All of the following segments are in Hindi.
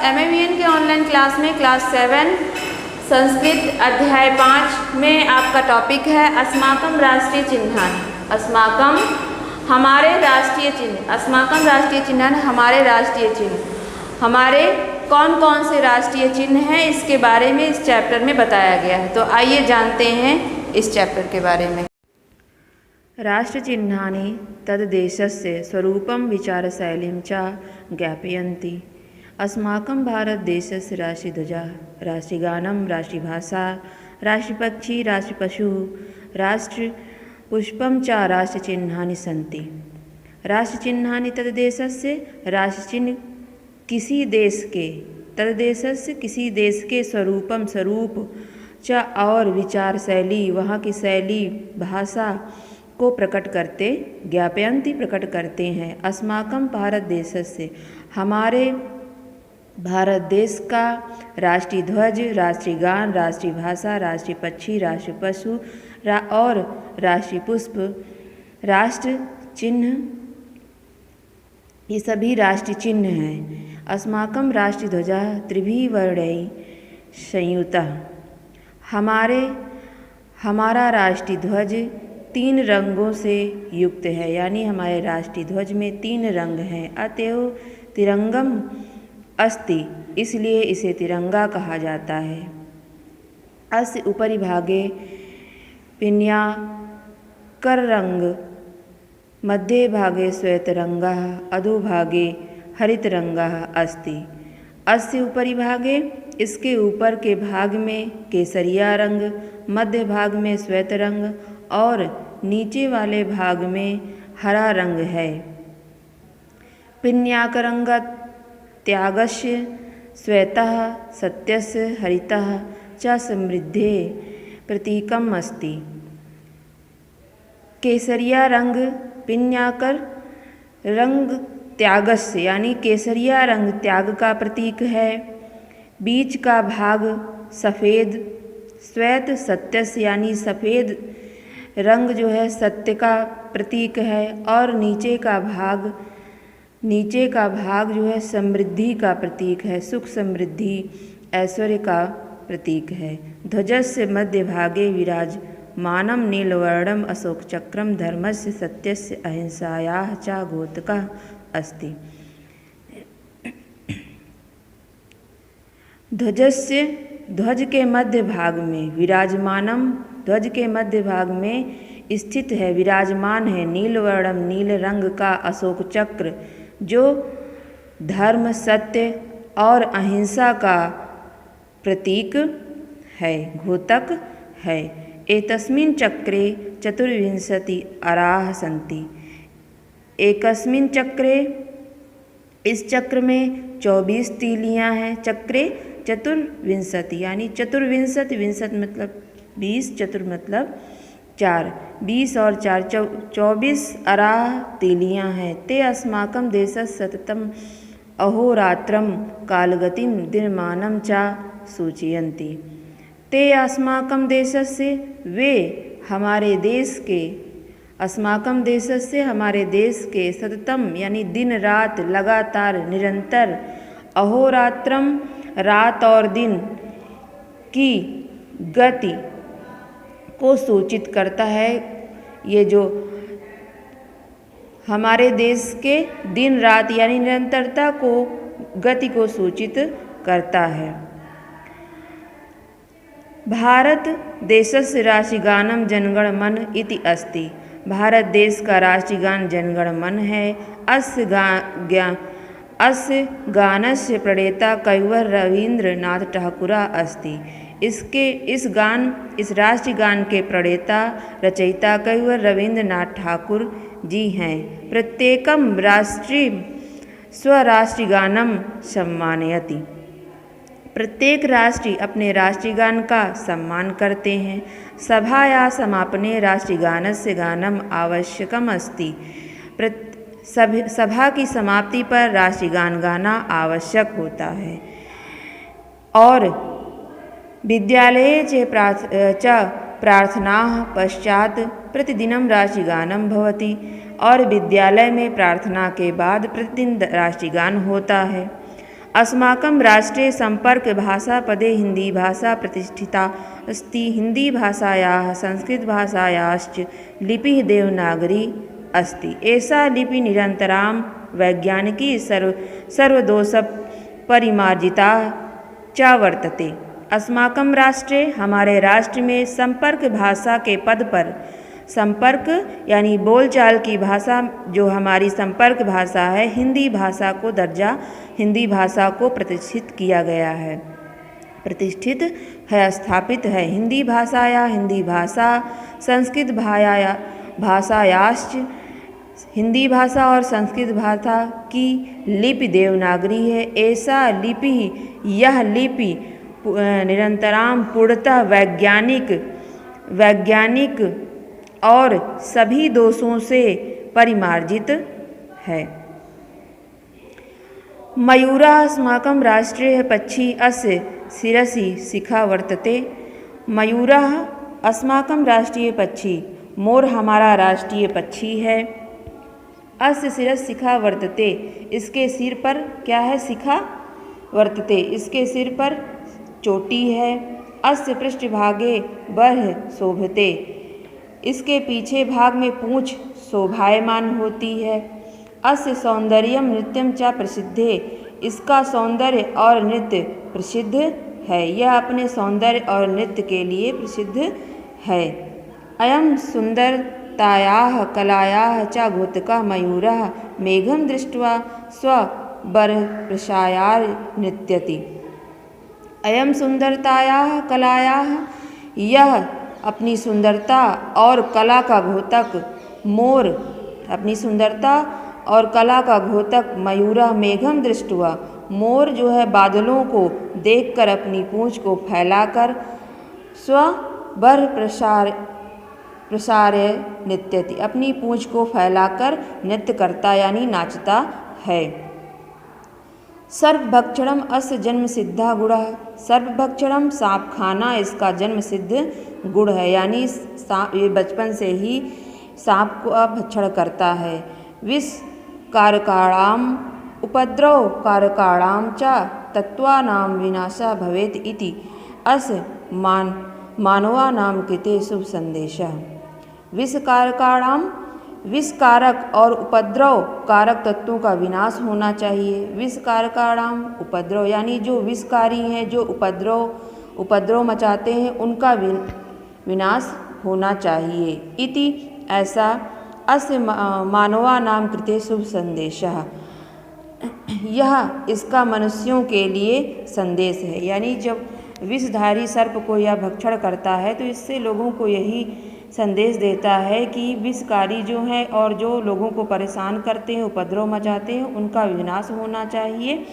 MAVN के ऑनलाइन क्लास में क्लास 7 संस्कृत अध्याय 5 में आपका टॉपिक है अस्माकं राष्ट्रीय चिह्नानि। अस्माकं हमारे राष्ट्रीय चिन्ह, अस्माकं राष्ट्रीय चिह्नानि हमारे राष्ट्रीय चिन्ह। हमारे कौन कौन से राष्ट्रीय चिन्ह हैं इसके बारे में इस चैप्टर में बताया गया है। तो आइए जानते हैं इस चैप्टर के बारे में। राष्ट्रचिह्नानि तद्देशस्य स्वरूपं विचारशैलीं च ज्ञापयन्ति। अस्माकं भारतदेशस्य राष्ट्रध्वजा, राष्ट्रगानं, राष्ट्रभाषा, राष्ट्रपक्षी, राष्ट्रपशुः, राष्ट्रपुष्पं च राष्ट्रचिह्नानि सन्ति। राष्ट्रचिह्नानि तद्देशस्य, राष्ट्रचिह्न किसी देश के, तद्देशस्य किसी देश के, स्वरूपम स्वरूप, च और विचार शैली वहाँ की शैली, भाषा को प्रकट करते, ज्ञापयन्ति प्रकट करते हैं। अस्माकं भारत देशस्य हमारे भारत देश का राष्ट्रीय ध्वज, राष्ट्रीय गान, राष्ट्रीय भाषा, राष्ट्रीय पक्षी, राष्ट्रीय पशु और राष्ट्रीय पुष्प, राष्ट्र चिन्ह, ये सभी राष्ट्रीय चिन्ह हैं। अस्माकं राष्ट्रीय ध्वजा त्रिभिः वर्णैः संयुतः। हमारा राष्ट्रीय ध्वज 3 रंगों से युक्त है, यानी हमारे राष्ट्रीय ध्वज में 3 रंग हैं। अतएव तिरंगम अस्ति, इसलिए इसे तिरंगा कहा जाता है। अस्य उपरि भागे पिनाकररंग, मध्ये भागे श्वेतरंगः, अधोभागे हरितरंगः अस्ति। अस्य उपरि भागे, इसके ऊपर के भाग में केसरिया रंग, मध्य भाग में श्वेत रंग और नीचे वाले भाग में हरा रंग है। पिनाकररंगत्यागस्य श्वेतः सत्यस्य हरितः च समृद्धेः प्रतीकम् अस्ति। केसरिया रंग पिनाकर रंग त्यागस्य यानी केसरिया रंग त्याग का प्रतीक है। बीच का भाग सफ़ेद, श्वेत सत्यस्य यानी सफ़ेद रंग जो है सत्य का प्रतीक है और नीचे का भाग जो है समृद्धि का प्रतीक है, सुख समृद्धि ऐश्वर्य का प्रतीक है। ध्वजस्य मध्य भागे विराजमानं नीलवर्णम् अशोकचक्रं धर्मस्य सत्यस्य अहिंसायाः च द्योतकः अस्ति। ध्वज के मध्य भाग में विराजमानम, ध्वज के मध्य भाग में स्थित है, विराजमान है नीलवर्णम नील रंग का अशोक चक्र जो धर्म, सत्य और अहिंसा का प्रतीक है, द्योतक है। एतस्मिन् चक्रे 24 अराः सन्ति। एकस्मिन् चक्रे, इस चक्र में 24 तीलियां हैं। चक्रे 24 यानी चतुर्विंशति, विंशति मतलब 20, चतुर मतलब 4, 20 और 4 24 अराः तीलियां हैं। ते अस्माकं देशस्य सततं अहोरात्रं कालगतिं दिनमानं च सूचयन्ति। ते अस्माकं देशस्य, वे हमारे देश के, अस्माकं देशस्य हमारे देश के, सततम यानी दिन रात लगातार निरंतर, अहोरात्रम रात और दिन की गति को सूचित करता है। ये जो हमारे देश के दिन रात यानी निरंतरता को, गति को सूचित करता है। भारत देशस्य राष्ट्रगानं जनगण मन इति अस्ति। भारत देश का राष्ट्रीय गान जनगण मन है। अस्य गानस्य प्रणेता कविवर रवीन्द्रनाथ ठाकुरः अस्ति। इस राष्ट्रीय गान के प्रणेता रचयिता कविवर रवीन्द्रनाथ ठाकुर जी हैं। प्रत्येकम राष्ट्रीय स्वराष्ट्रगानं सम्मानयति। प्रत्येक राष्ट्रीय अपने राष्ट्रीय गान का सम्मान करते हैं। सभाया समापने राष्ट्रगानस्य गानम् आवश्यकम् अस्ति। सभा की समाप्ति पर राष्ट्रीय गान गाना आवश्यक होता है। और विद्यालये च प्रार्थनाः पश्चात प्रतिदिनं राष्ट्रगानं भवति। और विद्यालय में प्रार्थना के बाद प्रतिदिन राष्ट्रीय गान होता है। अस्माकं राष्ट्रे सम्पर्कभाषापदे हिंदी भाषा प्रतिष्ठिता अस्ति। हिंदी भाषायाः संस्कृतभाषायाश्च लिपिः देवनागरी अस्ति। एषा लिपि निरन्तरां वैज्ञानिकी सर्वदोषपरिमार्जिता च वर्तते। अस्माकं राष्ट्रे हमारे राष्ट्र में संपर्क भाषा के पद पर संपर्क यानी बोलचाल की भाषा जो हमारी संपर्क भाषा है हिंदी भाषा को दर्जा हिंदी भाषा को प्रतिष्ठित किया गया है। प्रतिष्ठित है स्थापित है। हिंदी भाषा या हिंदी भाषा संस्कृत भाषायाश्च हिंदी भाषा और संस्कृत भाषा की लिपि देवनागरी है। ऐसा लिपि यह लिपि निरंतराम पूर्णतः वैज्ञानिक और सभी दोषों से परिमार्जित है। मयूरः अस्माकं राष्ट्रीय पक्षी अस्य शिरसि शिखा वर्तते। मयूरः अस्माकं राष्ट्रीय पक्षी मोर हमारा राष्ट्रीय पक्षी है। अस्य शिरसि शिखा वर्तते इसके सिर पर क्या है शिखा वर्तते इसके सिर पर चोटी है। अस्य पृष्ठभागे बर्ह शोभते इसके पीछे भाग में पूंछ शोभायमान होती है। अस्य सौंदर्यम नृत्यम च प्रसिद्धे इसका सौंदर्य और नृत्य प्रसिद्ध है। यह अपने सौंदर्य और नृत्य के लिए प्रसिद्ध है। अयं सुंदरतायाः कलायाः च घोतकः मयूरः मेघं दृष्ट्वा स्वबर्हप्रसाराय नृत्यति। अयं सुंदरतायाः कलायाः यह अपनी सुंदरता और कला का घोतक मोर अपनी सुंदरता और कला का घोतक मयूरः मेघम दृष्ट्वा मोर जो है बादलों को देखकर अपनी पूंछ को फैलाकर स्वबर्ह प्रसार्य नृत्यति अपनी पूंछ को फैलाकर नृत्य करता यानी नाचता है। सर्पभक्षणम अस्य जन्म सिद्धा गुण। सर्पभक्षणम सांप खाना इसका जन्म सिद्ध गुण है यानी ये बचपन से ही सांप को भक्षण करता है। विष कारकाणाम उपद्रव कारकाणाम च तत्वानां विनाशः भवेत् इति अस्य मानवानां कृते शुभ संदेशः। विष कारकाणाम विष कारक और उपद्रव कारक तत्वों का विनाश होना चाहिए। विष कारकाणाम उपद्रव यानी जो विषकारी हैं जो उपद्रव मचाते हैं उनका विनाश होना चाहिए। इति ऐसा अस्य मानवानां कृते शुभ संदेशः यह इसका मनुष्यों के लिए संदेश है। यानी जब विषधारी सर्प को यह भक्षण करता है तो इससे लोगों को यही संदेश देता है कि विषकारी जो हैं और जो लोगों को परेशान करते हैं उपद्रव मचाते हैं उनका विनाश होना चाहिए।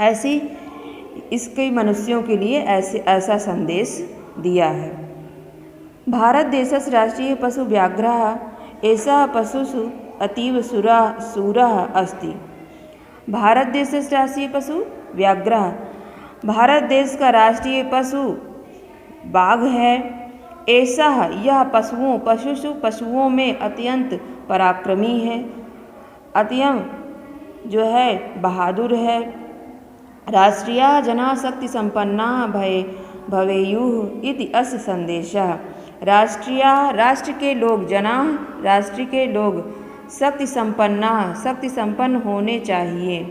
ऐसी इसके मनुष्यों के लिए ऐसा संदेश दिया है। भारत देशस्य राष्ट्रीय पशु व्याघ्रः एषः पशुषु अतीव शूरः अस्ति। भारत देशस्य राष्ट्रीय पशु व्याघ्रः भारत देश का राष्ट्रीय पशु बाघ है। ऐसा यह पशुओं में अत्यंत पराक्रमी है अत्यंत जो है बहादुर है। राष्ट्रीय जना शक्ति संपन्ना भवेयुः इति अस्य संदेशः। राष्ट्र के लोग राष्ट्र के लोग शक्ति संपन्न होने चाहिए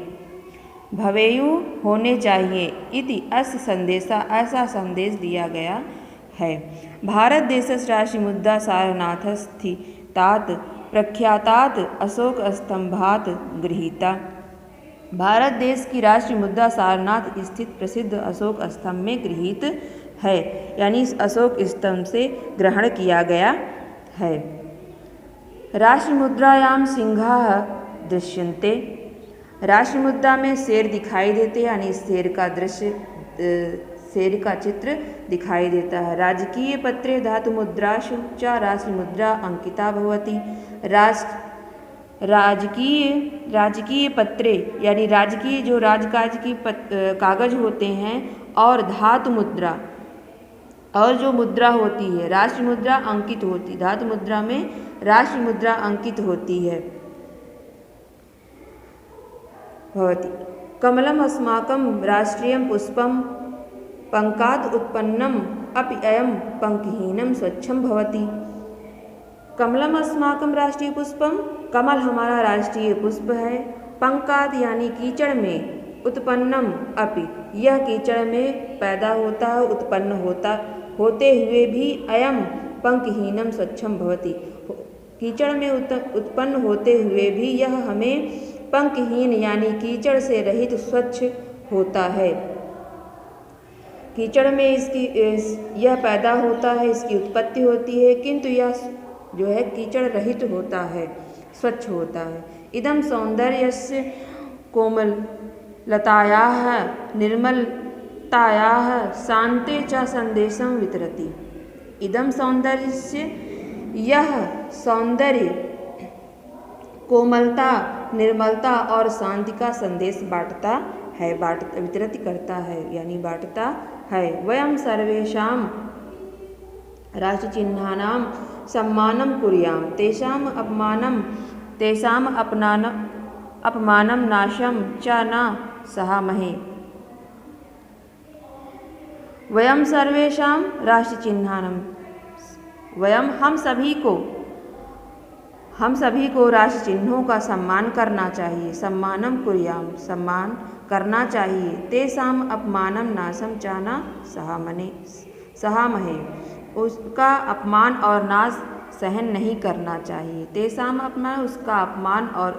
भवेयु होने चाहिए इति अस्य संदेशः ऐसा संदेश दिया गया है। भारत देशस्य राष्ट्रीय मुद्रा सारनाथस्थितात् प्रख्यातात् अशोक स्तंभात् गृहीता। भारत देश की राष्ट्रीय मुद्रा सारनाथ स्थित प्रसिद्ध अशोक स्तंभ में गृहीत है यानी इस अशोक स्तंभ से ग्रहण किया गया है। राष्ट्रीय मुद्रायां सिंहाः दृश्यन्ते। राष्ट्रीय मुद्रा में शेर दिखाई देते यानी शेर का चित्र दिखाई देता है। राजकीय पत्रे धातु मुद्रासु च राष्ट्रीय मुद्रा अंकिता भवति। राजकीय पत्रे यानी राजकीय जो राजकाज की कागज होते हैं और धातु मुद्रा और जो मुद्रा होती है राष्ट्रीय मुद्रा अंकित होती धातु मुद्रा में राष्ट्रीय मुद्रा अंकित होती है भवति। कमलम अस्माकं राष्ट्रियं पुष्पं पंकाद उत्पन्नम अपि अयम पंकहीनम स्वच्छम भवति। कमलम अस्माकं राष्ट्रीय पुष्पम, कमल हमारा राष्ट्रीय पुष्प है। पंकाद यानी कीचड़ में, उत्पन्नम अपि यह कीचड़ में पैदा होता है, उत्पन्न होते हुए भी, अयम पंकहीनम स्वच्छम भवति कीचड़ में उत्पन्न होते हुए भी यह हमें पंकहीन यानी कीचड़ से रहित स्वच्छ होता है। कीचड़ में यह पैदा होता है, इसकी उत्पत्ति होती है, किंतु यह जो है कीचड़ रहित होता है, स्वच्छ होता है। इदम सौंदर्यस्य कोमलतायाः निर्मलतायाः शान्ते च संदेशं वितरति। इदम सौंदर्यस्य, यह सौंदर्य कोमलता, निर्मलता और शांति का संदेश बांटता है, वितरित करता है यानी बांटता है। वयं सर्वेषां राष्ट्रचिह्नानां सम्मानं कुर्याम, तेषाम् अपमानं नाशं च न सहामहे। वयं सर्वेषां राष्ट्रचिह्नानां, वयं हम सभी को राष्ट्र चिन्हों का सम्मान करना चाहिए। सम्मानम कुर्याम, सम्मान करना चाहिए। तेषाम अपमानम नाशम च न सहामहे, उसका अपमान और नाश सहन नहीं करना चाहिए। तेषाम अपमान, उसका अपमान और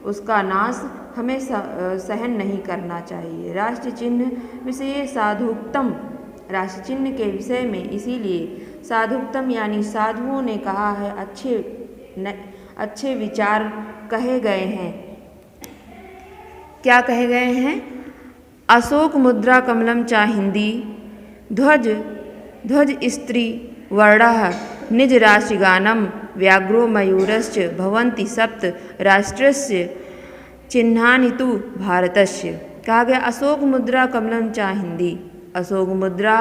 उसका नाश हमें सहन नहीं करना चाहिए। राष्ट्र चिन्ह विषय साधुक्तम, राष्ट्र चिन्ह के विषय में इसीलिए साधुक्तम यानी साधुओं ने कहा है, अच्छे विचार कहे गए हैं। क्या कहे गए हैं? अशोक मुद्रा कमलम चा हिंदी, ध्वज स्त्री वर्णः निज राष्ट्रगानम व्याघ्रो मयूरश्च भवन्ति सप्त राष्ट्रस्य चिह्नानि तु भारतस्य। कहा गया अशोक मुद्रा कमलम चा हिंदी, अशोक मुद्रा,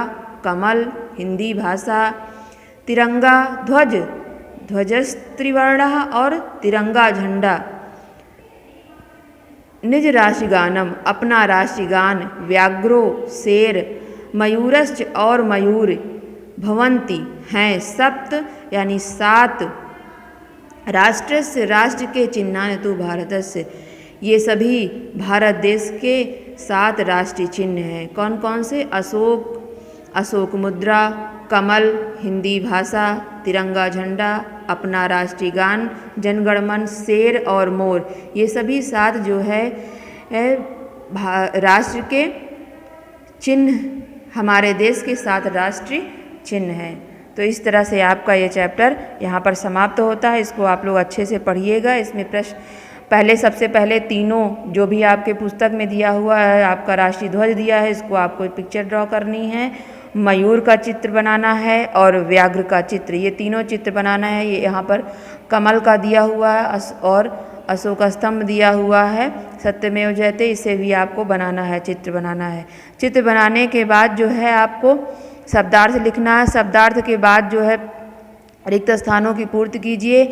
कमल हिंदी भाषा, तिरंगा ध्वजस्त्रिवर्णः और तिरंगा झंडा, निज राष्ट्रगानम अपना राष्ट्रगान, व्याघ्रो शेर, मयूरश्च और मयूर, भवन्ति हैं, सप्त यानी सात, राष्ट्रस्य राष्ट्र के चिन्हानि तु भारतस्य, ये सभी भारत देश के 7 राष्ट्रीय चिन्ह हैं। कौन कौन से? अशोक मुद्रा, कमल हिंदी भाषा, तिरंगा झंडा, अपना राष्ट्रीय गान, जनगणमन, शेर और मोर, ये सभी 7 जो है राष्ट्र के चिन्ह, हमारे देश के 7 राष्ट्रीय चिन्ह हैं। तो इस तरह से आपका ये चैप्टर यहाँ पर समाप्त होता है। इसको आप लोग अच्छे से पढ़िएगा। इसमें प्रश्न सबसे पहले तीनों जो भी आपके पुस्तक में दिया हुआ है, आपका राष्ट्रीय ध्वज दिया है, इसको आपको पिक्चर ड्रॉ करनी है, मयूर का चित्र बनाना है और व्याघ्र का चित्र, ये तीनों चित्र बनाना है। ये यहाँ पर कमल का दिया हुआ है और अशोक स्तंभ दिया हुआ है, सत्यमेव जयते, इसे भी आपको बनाना है, चित्र बनाना है। चित्र बनाने के बाद जो है आपको शब्दार्थ लिखना है। शब्दार्थ के बाद जो है रिक्त स्थानों की पूर्ति कीजिए,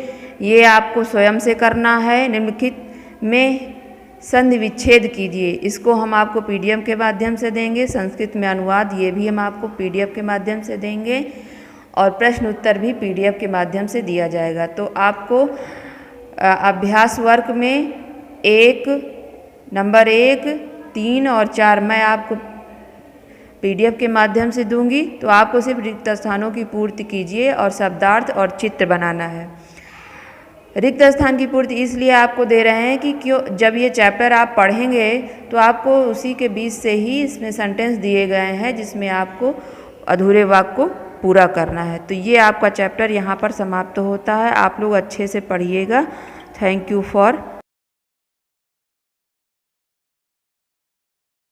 ये आपको स्वयं से करना है। निम्नलिखित में संधि विच्छेद कीजिए, इसको हम आपको पीडीएफ के माध्यम से देंगे। संस्कृत में अनुवाद ये भी हम आपको पीडीएफ के माध्यम से देंगे और प्रश्न उत्तर भी पीडीएफ के माध्यम से दिया जाएगा। तो आपको अभ्यास वर्ग में नंबर 1, 3 और 4 मैं आपको पीडीएफ के माध्यम से दूंगी। तो आपको सिर्फ रिक्त स्थानों की पूर्ति कीजिए और शब्दार्थ और चित्र बनाना है। रिक्त स्थान की पूर्ति इसलिए आपको दे रहे हैं कि जब ये चैप्टर आप पढ़ेंगे तो आपको उसी के बीच से ही इसमें सेंटेंस दिए गए हैं जिसमें आपको अधूरे वाक्य को पूरा करना है। तो ये आपका चैप्टर यहाँ पर समाप्त होता है। आप लोग अच्छे से पढ़िएगा। Thank you for